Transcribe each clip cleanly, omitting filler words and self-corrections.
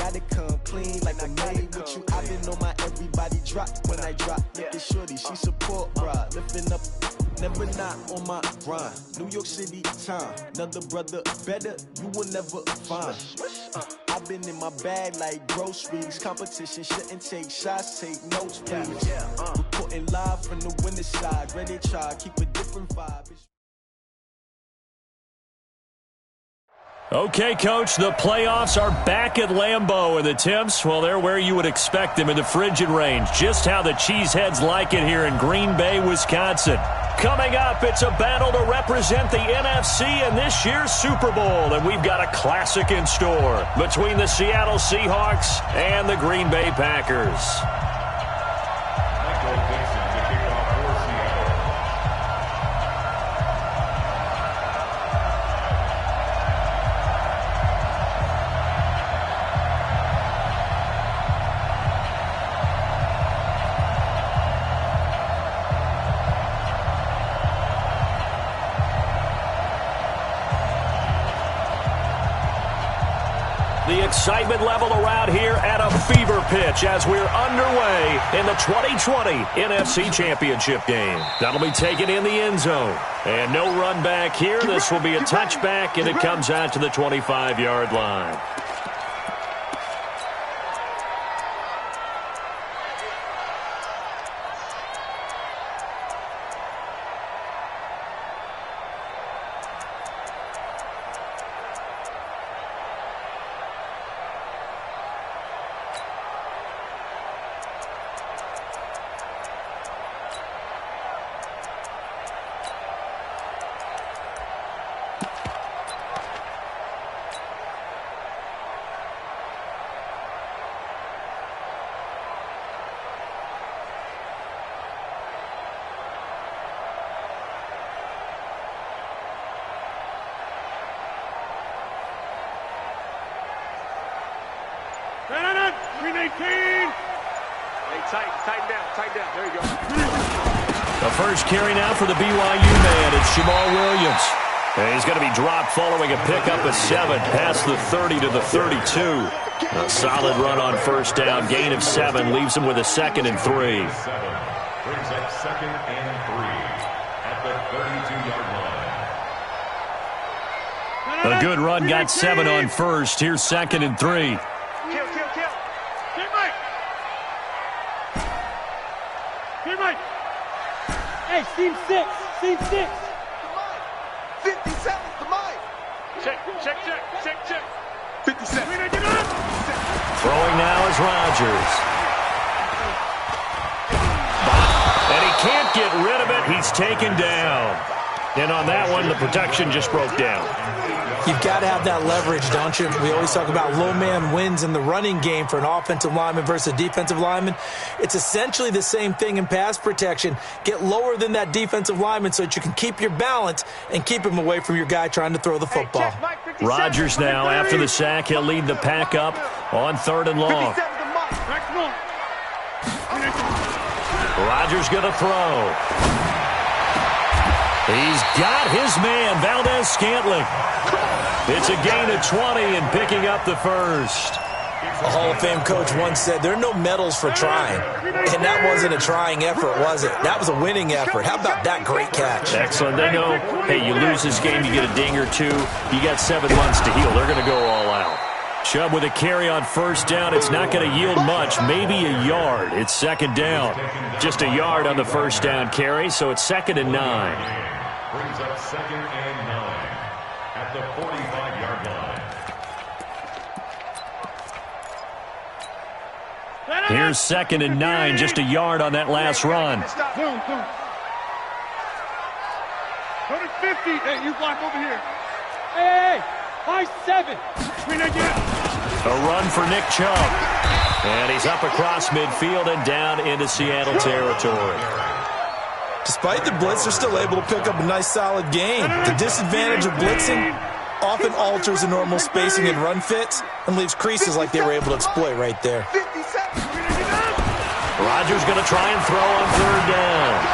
gotta come clean like I made with you. I've been on my everybody drop when I drop. Look at shorty, she support, bruh. Lifting up, never not on my grind. New York City time, another brother better, you will never find. I've been in my bag like groceries. Competition shouldn't take shots, take notes, please. Reporting live from the winning side. Ready to try, keep a different vibe. Okay, Coach, the playoffs are back at Lambeau, and the temps, well, they're where you would expect them in the frigid range. Just how the Cheeseheads like it here in Green Bay, Wisconsin. Coming up, it's a battle to represent the NFC in this year's Super Bowl, and we've got a classic in store between the Seattle Seahawks and the Green Bay Packers. The excitement level around here at a fever pitch as we're underway in the 2020 NFC Championship game. That'll be taken in the end zone. And no run back here. This will be a touchback, and it comes out to the 25-yard line. Tighten down. There you go. The first carry now for the BYU man. It's Jamal Williams. And he's going to be dropped following a pickup of 7 past the 30 to the 32. A solid run on first down. Gain of 7 leaves him with a 2nd and 3. Brings up 2nd and 3 at the 32-yard line. A good run got 7 on first. Here's 2nd and 3. Hey, seam 6. 57, come on. Check. 57. Throwing now is Rodgers. And he can't get rid of it. He's taken down. And on that one, the protection just broke down. You've got to have that leverage, don't you? We always talk about low man wins in the running game for an offensive lineman versus a defensive lineman. It's essentially the same thing in pass protection. Get lower than that defensive lineman so that you can keep your balance and keep him away from your guy trying to throw the football. Rodgers now, after the sack, he'll lead the pack up on 3rd and long. Rodgers going to throw. He's got his man, Valdez-Scantling. It's a gain of 20 and picking up the first. A Hall of Fame coach once said, there are no medals for trying. And that wasn't a trying effort, was it? That was a winning effort. How about that great catch? Excellent. They know, hey, you lose this game, you get a ding or 2. You got 7 months to heal. They're going to go all out. Chubb with a carry on first down. It's not going to yield much, maybe a yard. It's 2nd down. Just a yard on the first down carry, so it's 2nd and 9. Brings up 2nd and 9 at the 45-yard line. Here's 2nd and 9, just a yard on that last run. Boom. Go to 50. Hey, you block over here. Hey, 5-7. A run for Nick Chubb. And he's up across midfield and down into Seattle territory. Despite the blitz, they're still able to pick up a nice, solid gain. The disadvantage of blitzing often alters the normal spacing and run fits and leaves creases like they were able to exploit right there. Rodgers going to try and throw on 3rd down.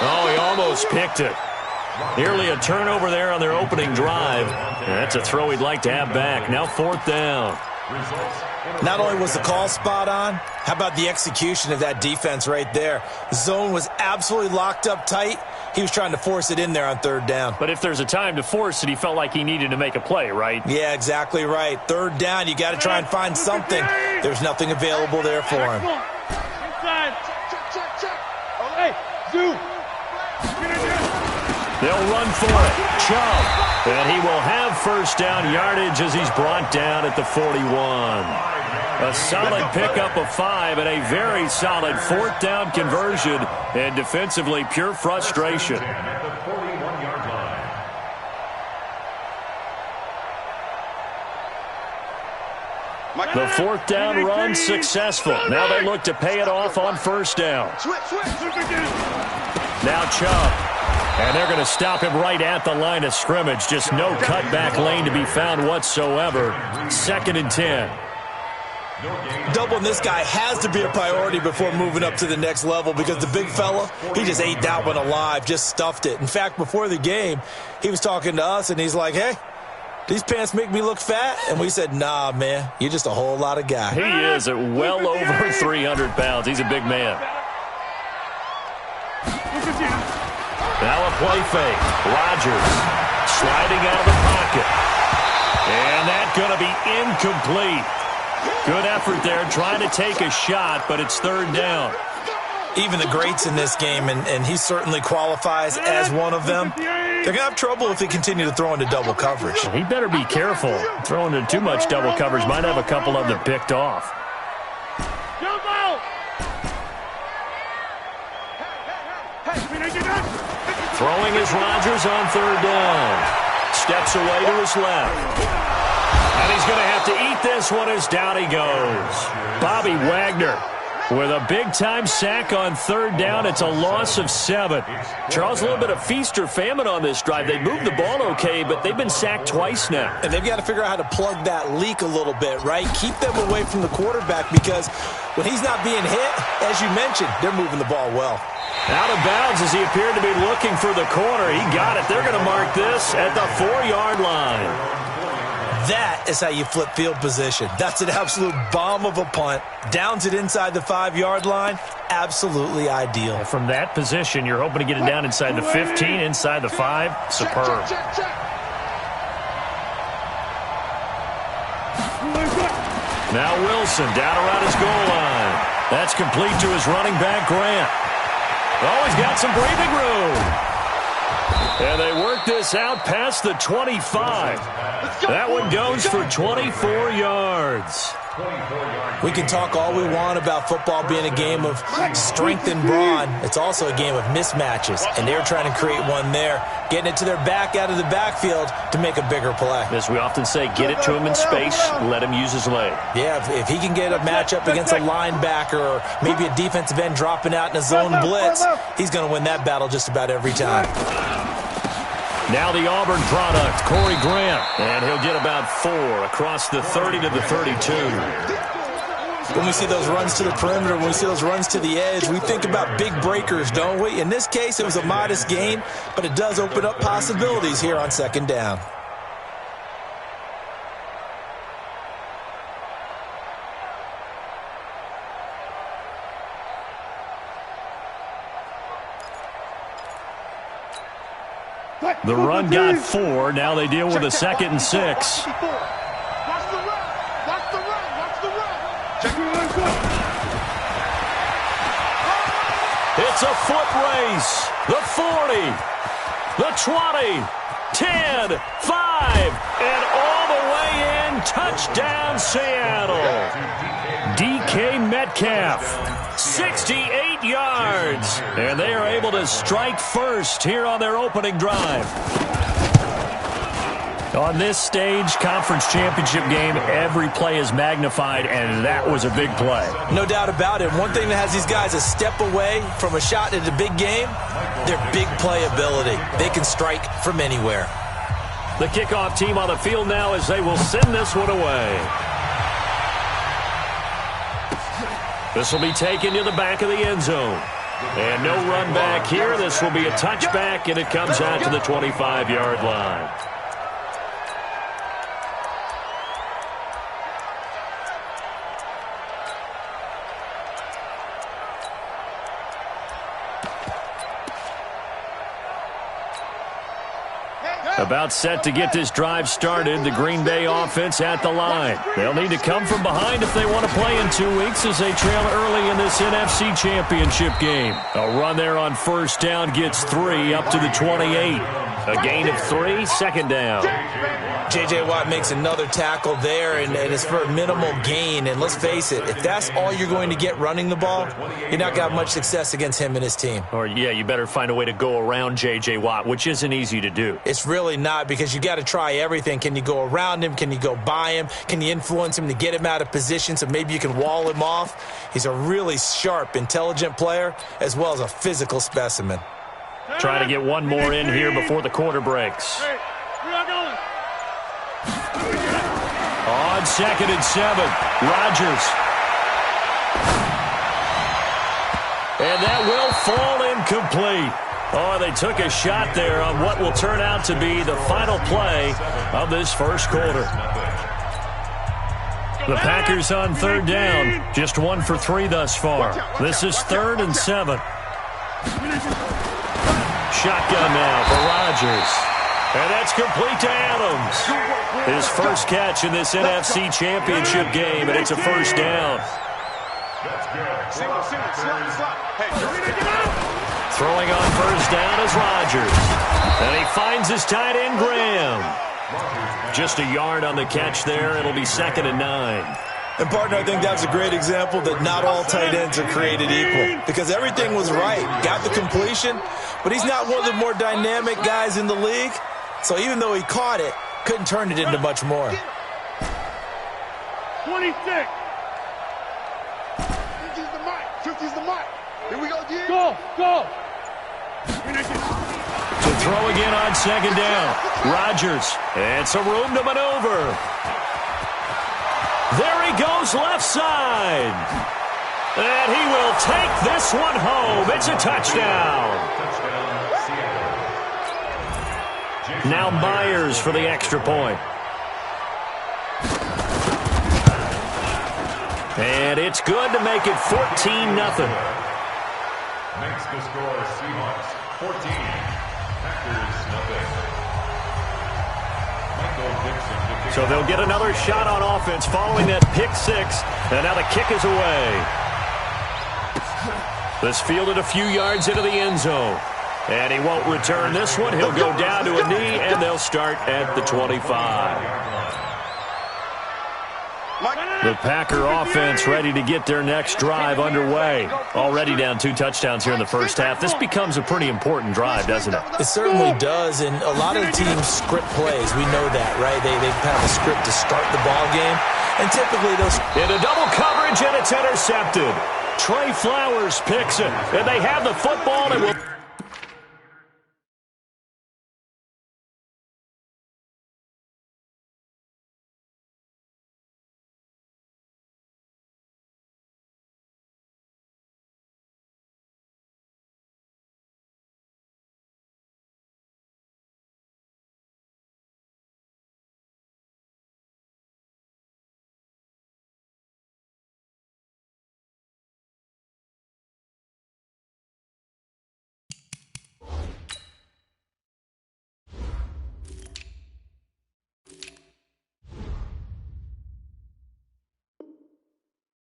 Oh, he almost picked it. Nearly a turnover there on their opening drive. And that's a throw he'd like to have back. Now 4th down. Not only was the call spot on, how about the execution of that defense right there? The zone was absolutely locked up tight. He was trying to force it in there on third down. But if there's a time to force it, he felt like he needed to make a play, right? Yeah, exactly right. Third down, you got to try and find something. There's nothing available there for him. Inside. Check. Oh, hey, Zoo. They'll run for it. Chubb. And he will have first down yardage as he's brought down at the 41. A solid pickup of 5 and a very solid fourth down conversion. And defensively, pure frustration. At the 41-yard line. The fourth down run successful. Now they look to pay it off on first down. Now Chubb. And they're going to stop him right at the line of scrimmage. Just no cutback lane to be found whatsoever. 2nd and 10. Doubling this guy has to be a priority before moving up to the next level because the big fella, he just ate that one alive, just stuffed it. In fact, before the game, he was talking to us, and he's like, hey, these pants make me look fat? And we said, nah, man, you're just a whole lot of guy. He is at well over 300 pounds. He's a big man. Now a play fake. Rodgers sliding out of the pocket. And that's going to be incomplete. Good effort there trying to take a shot, but it's third down. Even the greats in this game, and he certainly qualifies as one of them, they're going to have trouble if they continue to throw into double coverage. He better be careful. Throwing into too much double coverage might have a couple of them picked off. Throwing is Rodgers on third down. Steps away to his left. And he's going to have to eat this one as down he goes. Bobby Wagner with a big-time sack on third down. It's a loss of 7. Charles, a little bit of feast or famine on this drive. They moved the ball okay, but they've been sacked twice now. And they've got to figure out how to plug that leak a little bit, right? Keep them away from the quarterback because when he's not being hit, as you mentioned, they're moving the ball well. Out of bounds as he appeared to be looking for the corner. He got it. They're going to mark this at the 4-yard line. That is how you flip field position. That's an absolute bomb of a punt. Downs it inside the 5-yard line. Absolutely ideal. And from that position, you're hoping to get it down inside the 15, inside the 5. Superb. Now Wilson down around his goal line. That's complete to his running back, Grant. Oh, he's got some breathing room. And they work this out past the 25. That one goes for 24 yards. We can talk all we want about football being a game of strength and brawn. It's also a game of mismatches, and they're trying to create one there, getting it to their back out of the backfield to make a bigger play. As we often say, get it to him in space, let him use his leg. Yeah, if he can get a matchup against a linebacker or maybe a defensive end dropping out in a zone blitz, he's going to win that battle just about every time. Now the Auburn product, Corey Grant. And he'll get about 4 across the 30 to the 32. When we see those runs to the perimeter, when we see those runs to the edge, we think about big breakers, don't we? In this case, it was a modest gain, but it does open up possibilities here on second down. The run got 4. Now they deal with a 2nd and 6. Watch the run. Watch the run. Watch the run. Check the run. It's a foot race. The 40, the 20, 10, 5, and all the way in. Touchdown, Seattle. DK Metcalf, 68 yards. And they are able to strike first here on their opening drive. On this stage, conference championship game, every play is magnified, and that was a big play. No doubt about it. One thing that has these guys a step away from a shot at a big game, their big play ability. They can strike from anywhere. The kickoff team on the field now as they will send this one away. This will be taken to the back of the end zone. And no run back here. This will be a touchback, and it comes out to the 25-yard line. About set to get this drive started, the Green Bay offense at the line. They'll need to come from behind if they want to play in 2 weeks as they trail early in this NFC Championship game. A run there on first down gets 3 up to the 28. A gain of 3, second down. J.J. Watt makes another tackle there, and it's for a minimal gain. And let's face it, if that's all you're going to get running the ball, you're not going to have much success against him and his team. Or, yeah, you better find a way to go around J.J. Watt, which isn't easy to do. It's really not, because you got to try everything. Can you go around him? Can you go by him? Can you influence him to get him out of position so maybe you can wall him off? He's a really sharp, intelligent player as well as a physical specimen. Trying to get one more in here before the quarter breaks. Hey, we are going. On 2nd and 7, Rodgers. And that will fall incomplete. Oh, they took a shot there on what will turn out to be the final play of this first quarter. The Packers on 3rd down, just 1 for 3 thus far. This is 3rd and 7. Shotgun now for Rodgers. And that's complete to Adams. His first catch in this NFC Championship game, and it's a first down. Throwing on first down is Rodgers. And he finds his tight end, Graham. Just a yard on the catch there. It'll be 2nd and 9. And, partner, I think that's a great example that not all tight ends are created equal, because everything was right. Got the completion, but he's not one of the more dynamic guys in the league. So even though he caught it, couldn't turn it into much more. 26. 50's the mic. 50's the mic. Here we go, G. Go. To throw again on 2nd down. Rodgers. It's a room to maneuver. There he goes left side. And he will take this one home. It's a touchdown. Now Myers for the extra point. And it's good to make it 14-0. Makes the score Seahawks 14, Packers nothing. So they'll get another shot on offense following that pick 6. And now the kick is away. This fielded a few yards into the end zone. And he won't return this one. He'll go down to a knee, and they'll start at the 25. The Packer offense ready to get their next drive underway. Already down 2 touchdowns here in the first half. This becomes a pretty important drive, doesn't it? It certainly does, and a lot of the teams script plays. We know that, right? They have a script to start the ball game, and typically those... Into double coverage, and it's intercepted. Trey Flowers picks it, and they have the football, and will...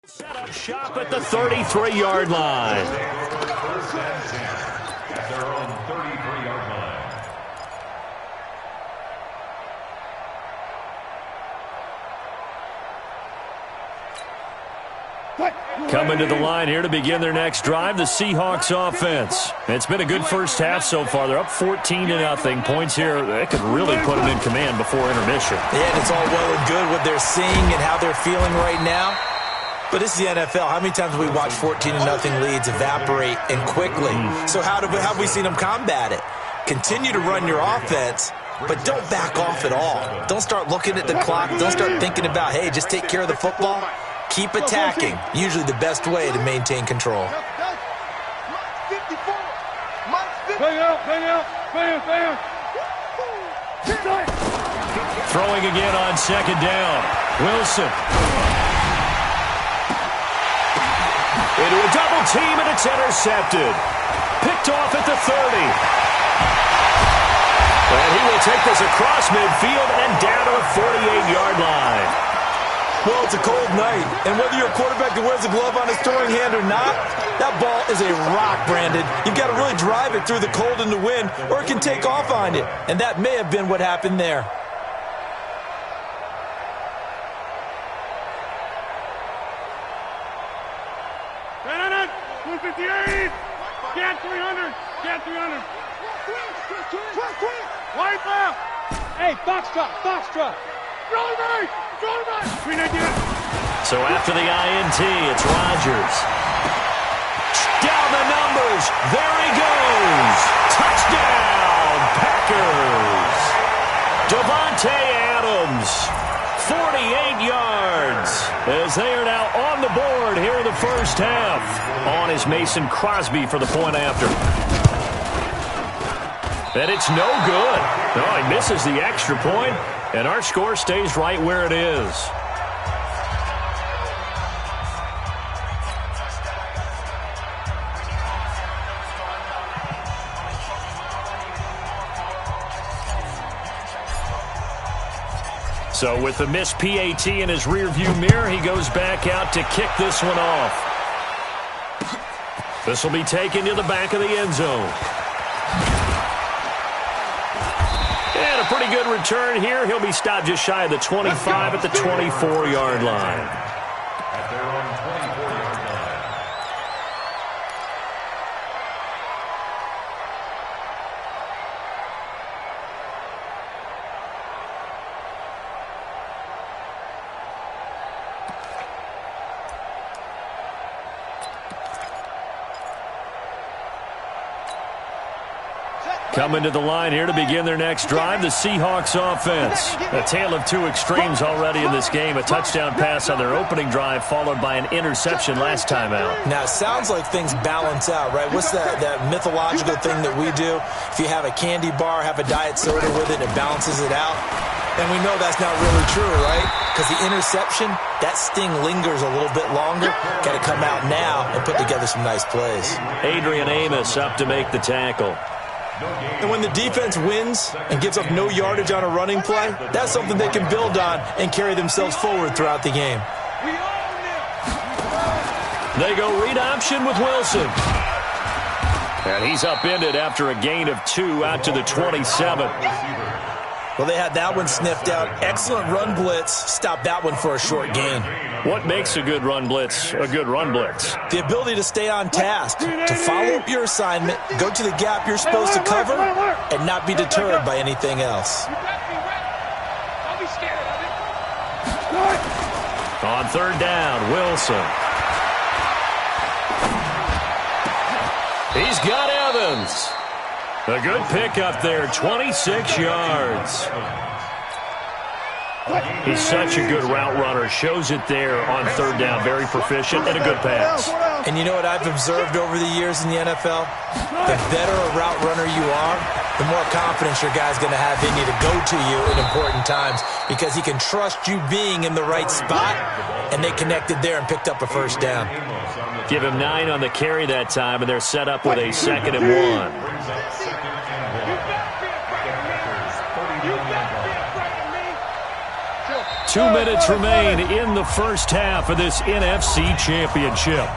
Set up shop at the 33-yard line. First and 10 at their own 33-yard line. Coming to the line here to begin their next drive, the Seahawks offense. It's been a good first half so far. They're up 14-0. Points here, they could really put them in command before intermission. Yeah, and it's all well and good what they're seeing and how they're feeling right now. But this is the NFL. How many times have we watched 14-0 leads evaporate and quickly? So how have we seen them combat it? Continue to run your offense, but don't back off at all. Don't start looking at the clock. Don't start thinking about, hey, just take care of the football. Keep attacking. Usually the best way to maintain control. Throwing again on 2nd down. Wilson. Into a double team, and it's intercepted. Picked off at the 30. And he will take this across midfield and down to the 48-yard line. Well, it's a cold night, and whether you're a quarterback that wears a glove on his throwing hand or not, that ball is a rock, Brandon. You've got to really drive it through the cold and the wind, or it can take off on you. And that may have been what happened there. Got 258. Get 300. Get 300. White left. Hey, box drop. Roll right. So after the INT, it's Rodgers. Down the numbers. There he goes. Touchdown, Packers. Devontae Adams, 48 yards, as they are now on the board here in the first half. On is Mason Crosby for the point after. And it's no good. No, he misses the extra point, and our score stays right where it is. So with the missed PAT in his rearview mirror, he goes back out to kick this one off. This will be taken to the back of the end zone. And a pretty good return here. He'll be stopped just shy of the 25 at the 24-yard line. At their own 24-yard line. Coming to the line here to begin their next drive, the Seahawks offense. A tale of two extremes already in this game. A touchdown pass on their opening drive, followed by an interception last time out. Now, it sounds like things balance out, right? What's that mythological thing that we do? If you have a candy bar, have a diet soda with it, it balances it out. And we know that's not really true, right? Because the interception, that sting lingers a little bit longer. Got to come out now and put together some nice plays. Adrian Amos up to make the tackle. And when the defense wins and gives up no yardage on a running play, that's something they can build on and carry themselves forward throughout the game. They go read option with Wilson. And he's upended after a gain of 2 out to the 27. Well, they had that one sniffed out. Excellent run blitz. Stop that one for a short gain. What makes a good run blitz a good run blitz? The ability to stay on task, to follow up your assignment, go to the gap you're supposed to cover, and not be deterred by anything else. On third down, Wilson. He's got Evans. A good pickup there, 26 yards. He's such a good route runner. Shows it there on third down. Very proficient and a good pass. And you know what I've observed over the years in the NFL? The better a route runner you are, the more confidence your guy's going to have in you to go to you in important times because he can trust you being in the right spot, and they connected there and picked up a first down. Give him 9 on the carry that time, and they're set up with a 2nd and 1. 2 minutes remain in the first half of this NFC Championship.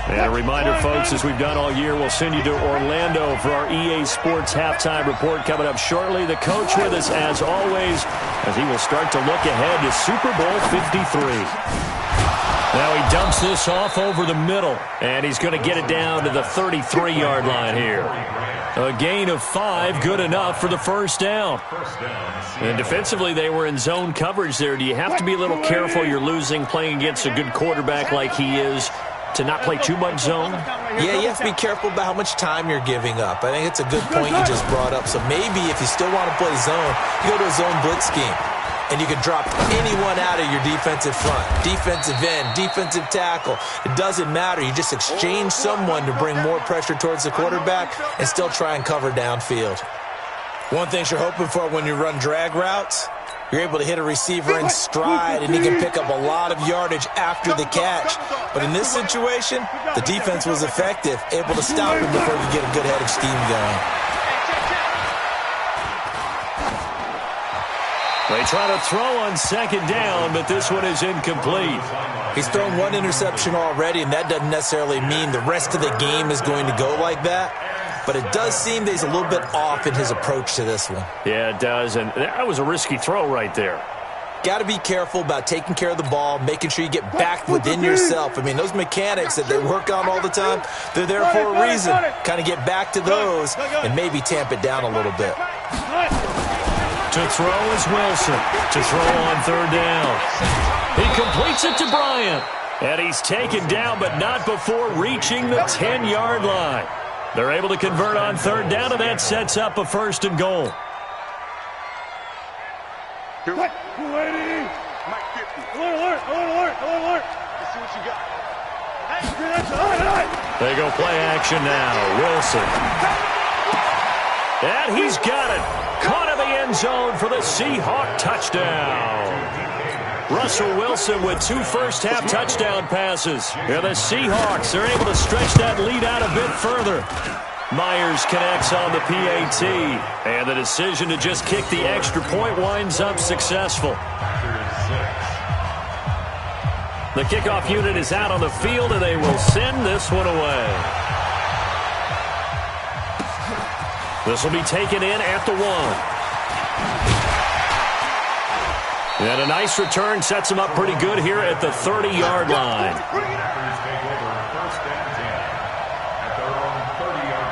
And a reminder, folks, as we've done all year, we'll send you to Orlando for our EA Sports halftime report coming up shortly. The coach with us, as always, as he will start to look ahead to Super Bowl 53. Now he dumps this off over the middle, and he's going to get it down to the 33-yard line here. A gain of 5, good enough for the first down. And defensively, they were in zone coverage there. Do you have to be a little careful you're losing playing against a good quarterback like he is to not play too much zone? Yeah, you have to be careful about how much time you're giving up. I think it's a good point you just brought up. So maybe if you still want to play zone, you go to a zone blitz scheme. And you can drop anyone out of your defensive front, defensive end, defensive tackle. It doesn't matter. You just exchange someone to bring more pressure towards the quarterback and still try and cover downfield. One thing you're hoping for when you run drag routes, You're able to hit a receiver in stride, and he can pick up a lot of yardage after the catch. But in this situation, the defense was effective, able to stop him before he could get a good head of steam going. They try to throw on second down, but this one is incomplete. He's thrown one interception already, and that doesn't necessarily mean the rest of the game is going to go like that. But it does seem that he's a little bit off in his approach to this one. Yeah, it does, and that was a risky throw right there. Got to be careful about taking care of the ball, making sure you get back within yourself. I mean, those mechanics that they work on all the time, they're there for a reason. Kind of get back to those and maybe tamp it down a little bit. To throw is Wilson. To throw on third down. He completes it to Bryant. And he's taken down, but not before reaching the 10-yard line. They're able to convert on third down, and that sets up a first and goal. Mike 50. Alert. Let's see what you got. They go play action now. Wilson. And he's got it. Caught in the end zone for the Seahawk touchdown. Russell Wilson with 2 first-half touchdown passes. And the Seahawks are able to stretch that lead out a bit further. Myers connects on the PAT. And the decision to just kick the extra point winds up successful. The kickoff unit is out on the field, and they will send this one away. This will be taken in at the 1. And a nice return sets him up pretty good here at the 30-yard line. Packers take over first and 10 at their own 30-yard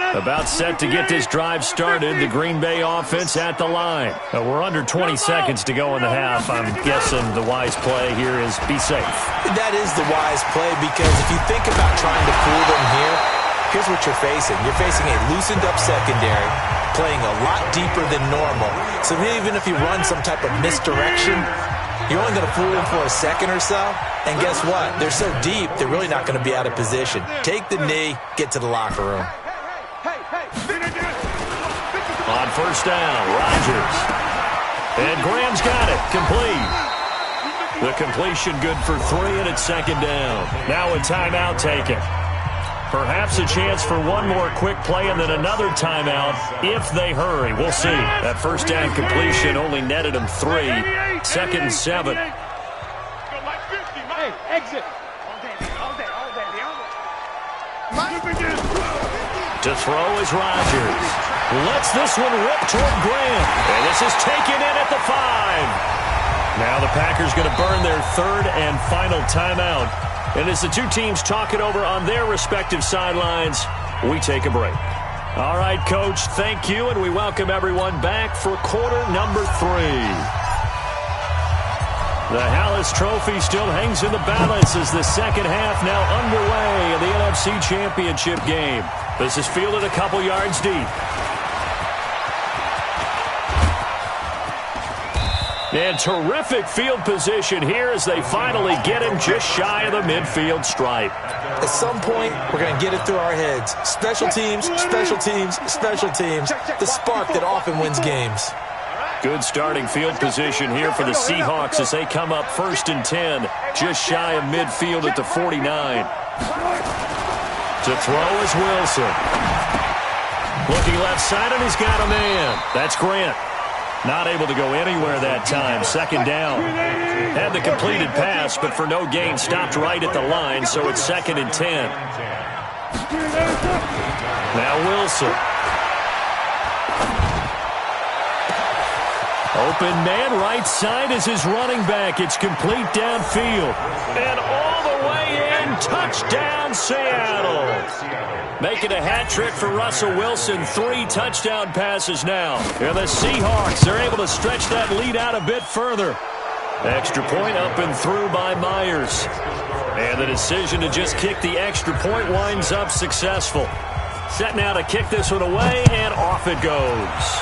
line. About set to get this drive started, the Green Bay offense at the line. We're under 20 seconds to go in the half. I'm guessing the wise play here is be safe. That is the wise play, because if you think about trying to fool them here, here's what you're facing. You're facing a loosened-up secondary, playing a lot deeper than normal. So even if you run some type of misdirection, you're only going to fool them for a second or so. And guess what? They're so deep, they're really not going to be out of position. Take the knee, get to the locker room. On first down, Rodgers. And Graham's got it. Complete. The completion good for 3, and it's second down. Now a timeout taken. Perhaps a chance for one more quick play and then another timeout if they hurry. We'll see. That first down completion only netted them 3. Second and 7. Hey, exit. To throw is Rodgers. Lets this one rip toward Graham. And this is taken in at the 5. Now the Packers going to burn their 3rd and final timeout. And as the two teams talk it over on their respective sidelines, we take a break. All right, Coach, thank you, and we welcome everyone back for quarter number 3. The Hallis Trophy still hangs in the balance as the second half now underway in the NFC Championship game. This is fielded a couple yards deep. And terrific field position here as they finally get him just shy of the midfield stripe. At some point, we're going to get it through our heads. Special teams, special teams, special teams. The spark that often wins games. Good starting field position here for the Seahawks as they come up 1st and 10, just shy of midfield at the 49. To throw is Wilson. Looking left side, and he's got a man. That's Grant. Not able to go anywhere that time. Second down. Had the completed pass, but for no gain, stopped right at the line, so it's 2nd and 10. Now Wilson. Open man, right side is his running back. It's complete downfield. And all the way in, touchdown Seattle. Making a hat trick for Russell Wilson. 3 touchdown passes now. And the Seahawks are able to stretch that lead out a bit further. Extra point up and through by Myers. And the decision to just kick the extra point winds up successful. Set now to kick this one away, and off it goes.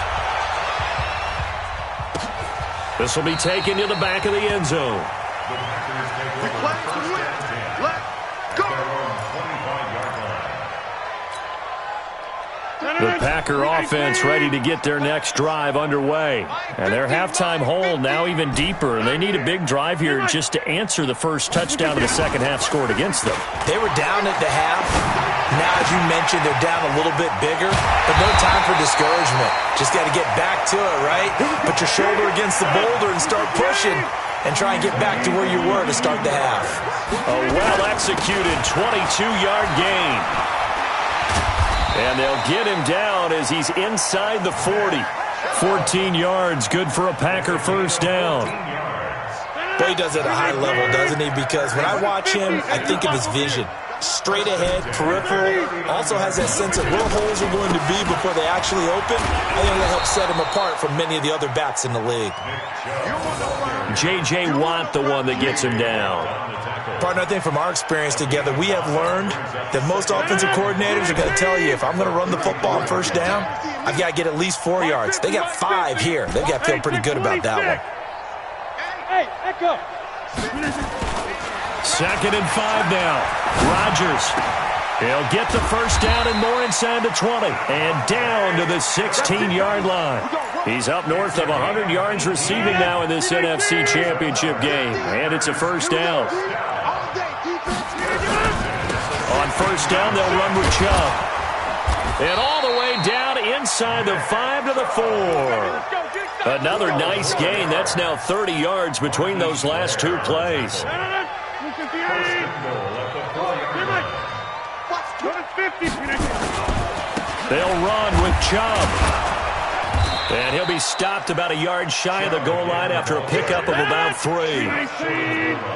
This will be taken to the back of the end zone. The Packer offense ready to get their next drive underway. And their halftime hole now even deeper. And they need a big drive here just to answer the first touchdown of the second half scored against them. They were down at the half. Now, as you mentioned, they're down a little bit bigger, but no time for discouragement. Just got to get back to it, right? Put your shoulder against the boulder and start pushing and try and get back to where you were to start the half. A well-executed 22-yard gain. And they'll get him down as he's inside the 40. 14 yards, good for a Packer first down. Boy, he does it at a high level, doesn't he? Because when I watch him, I think of his vision. Straight ahead, peripheral, also has that sense of where holes are going to be before they actually open. I think that helps set him apart from many of the other backs in the league. J.J. Watt, the one that gets him down. Partner, I think from our experience together, we have learned that most offensive coordinators are going to tell you, if I'm going to run the football on first down, I've got to get at least 4 yards. They got 5 here. They've got to feel pretty good about that one. Hey, echo. 2nd and 5 now. Rodgers. He'll get the first down and more inside the 20. And down to the 16-yard line. He's up north of 100 yards receiving now in this NFC Championship game. And it's a first down. On first down, they'll run with Chubb. And all the way down inside the 5 to the 4. Another nice gain. That's now 30 yards between those last 2 plays. They'll run with Chubb. And he'll be stopped about a yard shy of the goal line after a pickup of about 3.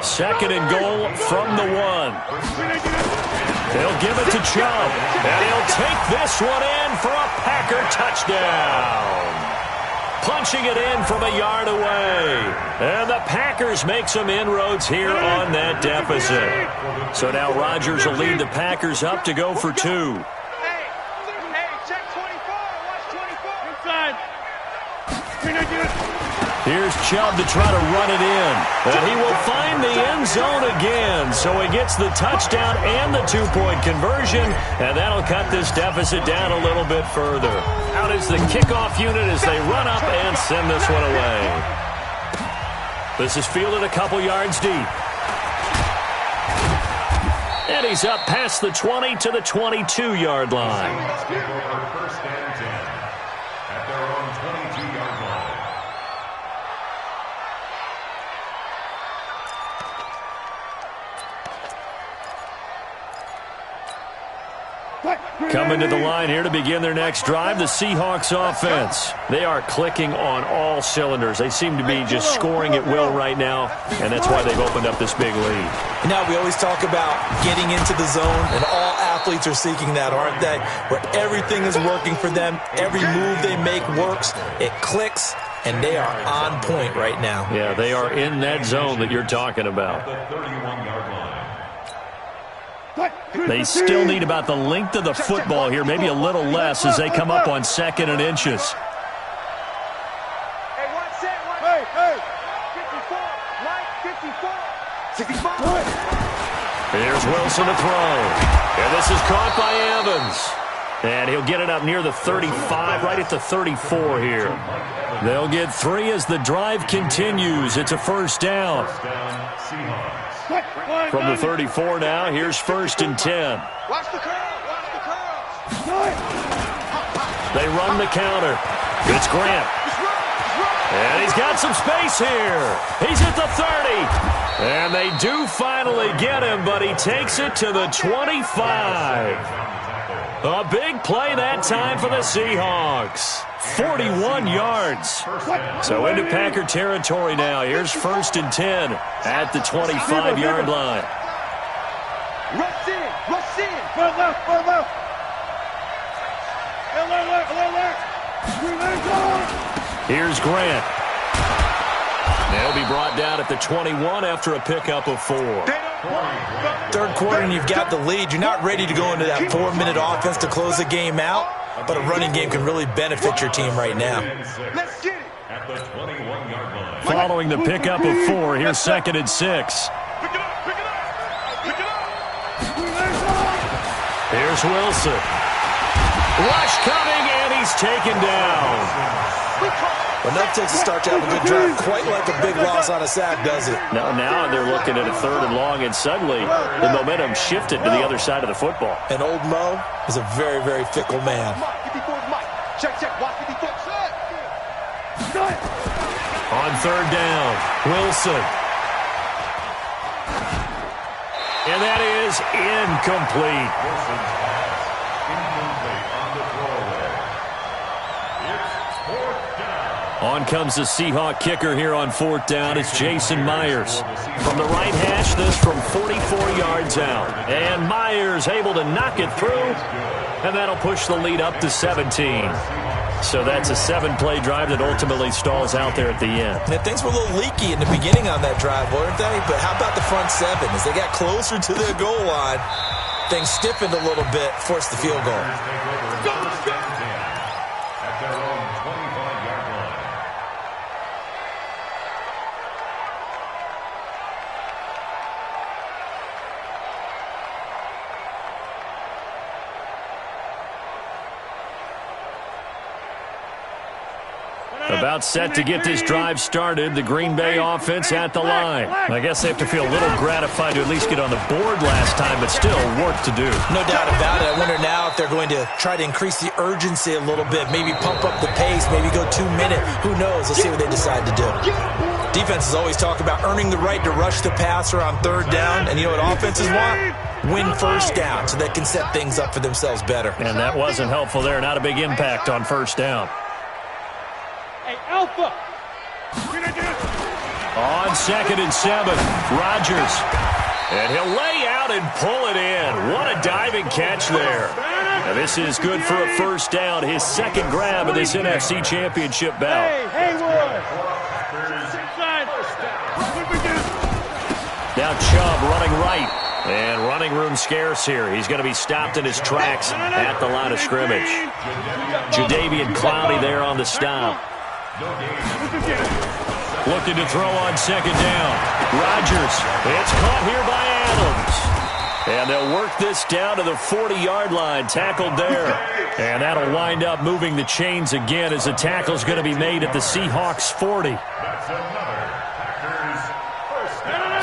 2nd and goal from the 1. They'll give it to Chubb. And he'll take this one in for a Packer touchdown. Punching it in from a yard away. And the Packers make some inroads here on that deficit. So now Rodgers will lead the Packers up to go for 2. Hey, check 24. Watch 24. Inside. Here's Chubb to try to run it in. And he will find the end zone again. So he gets the touchdown and the 2-point conversion. And that'll cut this deficit down a little bit further. Out is the kickoff unit as they run up and send this one away. This is fielded a couple yards deep. And he's up past the 20 to the 22-yard line. First and 10 at their own 22-yard line. Coming to the line here to begin their next drive, the Seahawks offense. They are clicking on all cylinders. They seem to be just scoring at will right now, and that's why they've opened up this big lead. Now, we always talk about getting into the zone, and all athletes are seeking that, aren't they? Where everything is working for them, every move they make works, it clicks, and they are on point right now. Yeah, they are in that zone that you're talking about. The 31-yard line. They still need about the length of the football here, maybe a little less as they come up on 2nd and inches. Hey, one set, one. Hey. 54, Mike, 54. 65. Here's Wilson to throw. And this is caught by Evans. And he'll get it up near the 35, right at the 34 here. They'll get 3 as the drive continues. It's a first down. From the 34 now, here's 1st and 10. Watch the curl. They run the counter. It's Grant. And he's got some space here. He's at the 30. And they do finally get him, but he takes it to the 25. A big play that time for the Seahawks. 41 yards. So into Packer territory now. Here's 1st and 10 at the 25-yard line. Rush in. Go left. Here's Grant. They'll be brought down at the 21 after a pickup of 4. Third quarter and you've got the lead. You're not ready to go into that 4-minute offense to close the game out, but a running game can really benefit your team right now. Let's get it. At the 21-yard line. Following the pickup of 4, here's 2nd and 6. Here's Wilson. Rush coming, and he's taken down. Enough takes a start to have a good drive. Quite like a big loss on a sack, does it? Now they're looking at a 3rd and long, and suddenly the momentum shifted to the other side of the football. And old Mo is a very, very fickle man. On 3rd down, Wilson. And that is incomplete. Wilson's pass incomplete on the throwaway. It's 4th down. On comes the Seahawk kicker here on 4th down. It's Jason Myers. From the right hash, this from 44 yards out. And Myers able to knock it through. And that'll push the lead up to 17. So that's a 7-play drive that ultimately stalls out there at the end. And things were a little leaky in the beginning on that drive, weren't they? But how about the front 7? As they got closer to their goal line, things stiffened a little bit, forced the field goal. At their own 25-yard line. About set to get this drive started. The Green Bay offense at the line. I guess they have to feel a little gratified to at least get on the board last time, but still work to do. No doubt about it. I wonder now if they're going to try to increase the urgency a little bit, maybe pump up the pace, maybe go 2-minute. Who knows? Let's see what they decide to do. Defenses always talk about earning the right to rush the passer on 3rd down, and you know what offenses want? Win 1st down so they can set things up for themselves better. And that wasn't helpful there. Not a big impact on 1st down. Alpha. On 2nd and 7, Rodgers. And he'll lay out and pull it in. What a diving catch there. Now this is good for a 1st down. His 2nd grab of this NFC Championship bout. Now Chubb running right. And running room scarce here. He's going to be stopped in his tracks at the line of scrimmage. Jadeveon Clowney there on the stop. Looking to throw on 2nd down. Rodgers. It's caught here by Adams. And they'll work this down to the 40-yard line. Tackled there. And that'll wind up moving the chains again as the tackle's going to be made at the Seahawks 40.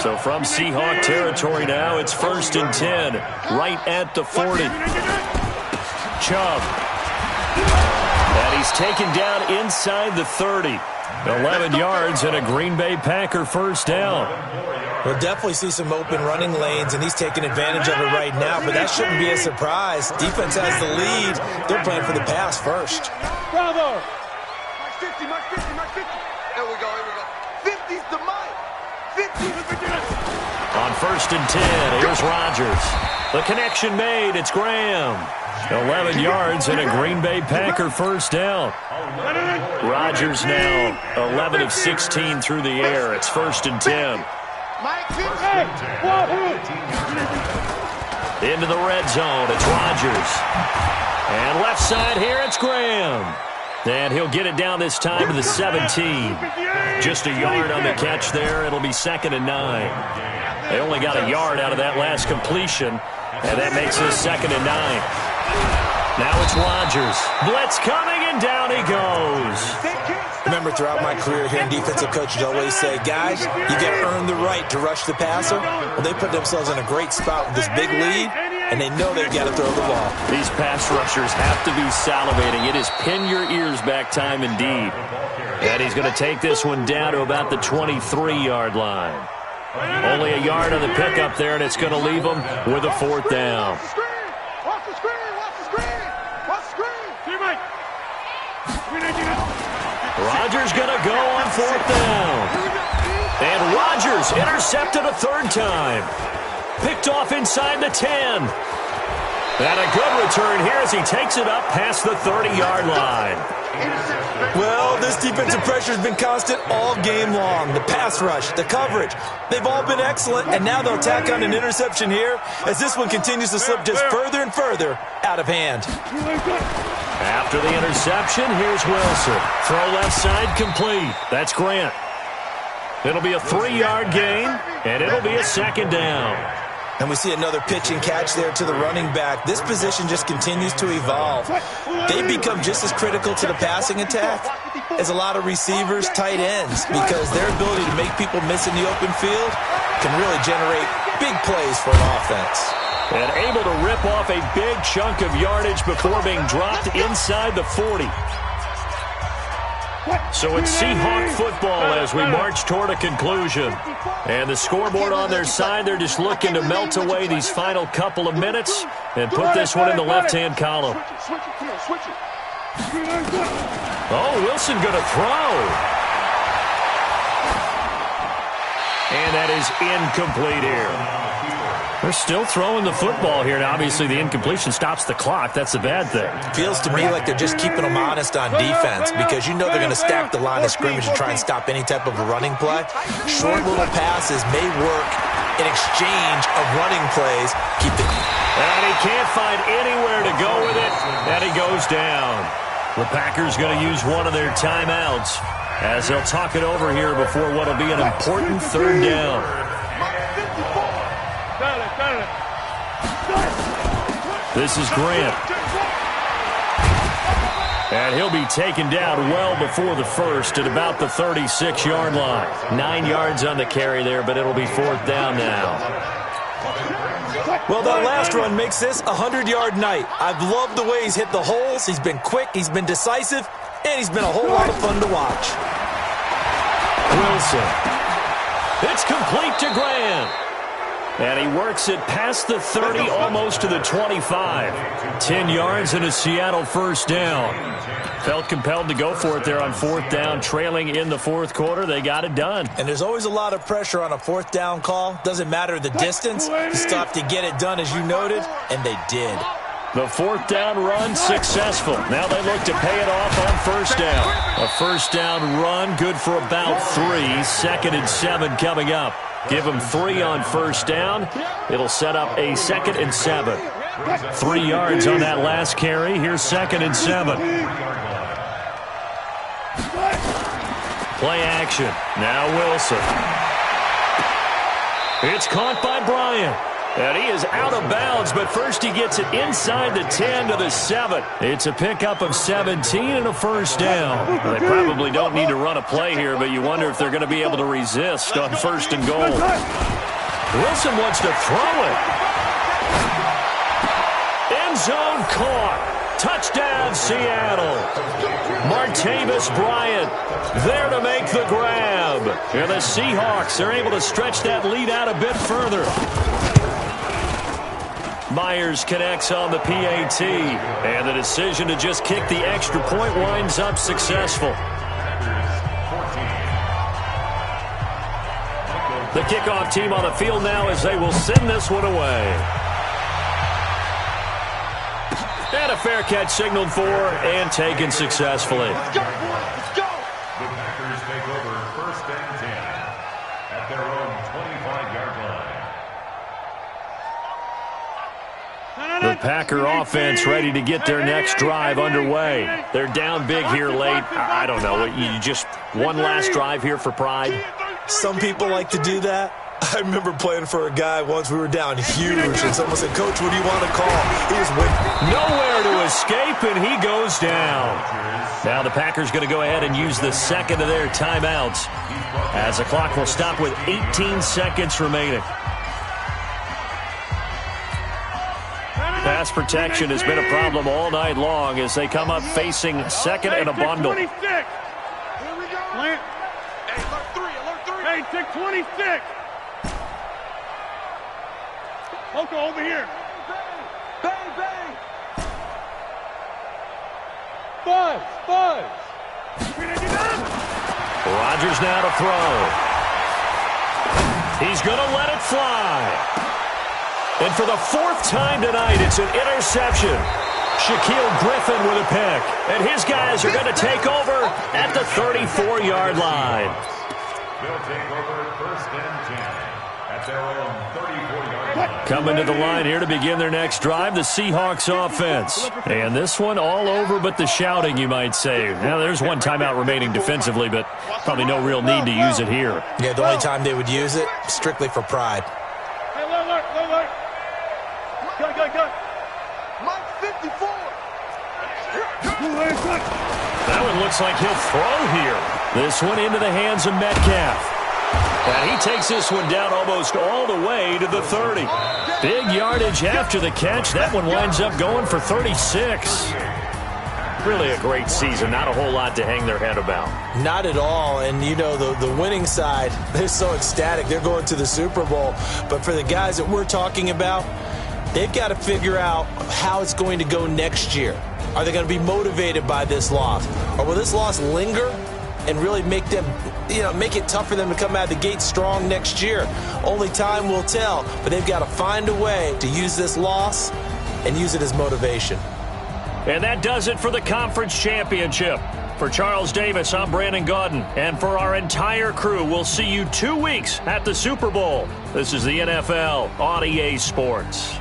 So from Seahawk territory now, it's 1st and 10. Right at the 40. Chubb. And he's taken down inside the 30. 11 yards and a Green Bay Packer 1st down. We'll definitely see some open running lanes, and he's taking advantage of it right now, but that shouldn't be a surprise. Defense has the lead. They're playing for the pass first. Bravo. Mark 50, Mark 50, Mark 50. There we go, here we go. 50's the Mike. 50. On 1st and 10, here's Rodgers. The connection made. It's Graham. 11 yards and a Green Bay Packer 1st down. Rodgers now 11 of 16 through the air. It's 1st and 10. Into the red zone. It's Rodgers. And left side here, it's Graham. And he'll get it down this time to the 17. Just a yard on the catch there. It'll be 2nd and 9. They only got a yard out of that last completion, and that makes this 2nd and 9. Now it's Rodgers. Blitz coming, and down he goes. Remember, throughout my career here in defensive coaches always say, guys, you got to earn the right to rush the passer. Well, they put themselves in a great spot with this big lead, and they know they've got to throw the ball. These pass rushers have to be salivating. It is pin your ears back time indeed. And he's going to take this one down to about the 23-yard line. Only a yard on the pickup there, and it's going to leave him with a 4th down. Watch the screen. Rodgers going to go on 4th down. And Rodgers intercepted a 3rd time. Picked off inside the 10. And a good return here as he takes it up past the 30-yard line. Well, this defensive pressure has been constant all game long. The pass rush, the coverage, they've all been excellent, and now they'll tack on an interception here as this one continues to slip just further and further out of hand. After the interception, here's Wilson. Throw left side complete. That's Grant. It'll be a 3-yard gain, and it'll be a 2nd down. And we see another pitch and catch there to the running back. This position just continues to evolve. They become just as critical to the passing attack as a lot of receivers, tight ends, because their ability to make people miss in the open field can really generate big plays for an offense. And able to rip off a big chunk of yardage before being dropped inside the 40. So it's Seahawk football as we march toward a conclusion. And the scoreboard on their side, they're just looking to melt away these final couple of minutes and put this one in the left-hand column. Oh, Wilson going to throw. And that is incomplete here. They're still throwing the football here. Now, obviously, the incompletion stops the clock. That's a bad thing. Feels to me like they're just keeping them honest on defense because you know they're going to stack the line of scrimmage and try and stop any type of a running play. Short little passes may work in exchange of running plays. Keep it. And he can't find anywhere to go with it, and he goes down. The Packers going to use one of their timeouts as they'll talk it over here before what will be an important third down. This is Grant. And he'll be taken down well before the first at about the 36-yard line. 9 yards on the carry there, but it'll be fourth down now. Well, that last run makes this a 100-yard night. I've loved the way he's hit the holes. He's been quick, he's been decisive, and he's been a whole lot of fun to watch. Wilson. It's complete to Grant. And he works it past the 30, almost to the 25. 10 yards and a Seattle first down. Felt compelled to go for it there on fourth down, trailing in the fourth quarter. They got it done. And there's always a lot of pressure on a fourth down call. Doesn't matter the distance. You still have to get it done, as you noted, and they did. The fourth down run successful. Now they look to pay it off on first down. A first down run, good for about 3. 2nd and 7 coming up. Give them 3 on first down. It'll set up a 2nd and 7. 3 yards on that last carry. Here's 2nd and 7. Play action. Now Wilson. It's caught by Bryant. And he is out of bounds, but first he gets it inside the 10 to the 7. It's a pickup of 17 and a first down. They probably don't need to run a play here, but you wonder if they're going to be able to resist on first and goal. Wilson wants to throw it. End zone caught. Touchdown, Seattle. Martavis Bryant there to make the grab. And the Seahawks are able to stretch that lead out a bit further. Myers connects on the PAT, and the decision to just kick the extra point winds up successful. The kickoff team on the field now as they will send this one away. And a fair catch signaled for and taken successfully. Let's go, boys. Let's go. The Packers take over 1st and 10 at their own 25-yard line. The Packer offense ready to get their next drive underway. They're down big here late. I don't know. You just one last drive here for pride? Some people like to do that. I remember playing for a guy once. We were down huge, and someone said, "Coach, what do you want to call?" He was winning. Nowhere to escape, and he goes down. Now the Packers going to go ahead and use the 2nd of their timeouts as the clock will stop with 18 seconds remaining. Pass protection has been a problem all night long as they come up facing 2nd and a bundle. 26. Here we go. Plant. Hey, alert 3, alert 3. Hey, take 26. Oko, over here. Bang, bang. Buzz, buzz. Rodgers now to throw. He's going to let it fly. And for the 4th time tonight, it's an interception. Shaquille Griffin with a pick. And his guys are going to take over at the 34-yard line. They'll take over 1st and 10 at their own 34-yard line. Coming to the line here to begin their next drive, the Seahawks offense. And this one all over but the shouting, you might say. Now, there's one timeout remaining defensively, but probably no real need to use it here. Yeah, the only time they would use it, strictly for pride. Hey, alert, alert. That one looks like he'll throw here. This one into the hands of Metcalf. And he takes this one down almost all the way to the 30. Big yardage after the catch. That one winds up going for 36. Really a great season. Not a whole lot to hang their head about. Not at all. And, you know, the winning side, they're so ecstatic. They're going to the Super Bowl. But for the guys that we're talking about, they've got to figure out how it's going to go next year. Are they going to be motivated by this loss? Or will this loss linger and really make them, make it tough for them to come out of the gate strong next year? Only time will tell. But they've got to find a way to use this loss and use it as motivation. And that does it for the conference championship. For Charles Davis, I'm Brandon Gaudin. And for our entire crew, we'll see you 2 weeks at the Super Bowl. This is the NFL on EA Sports.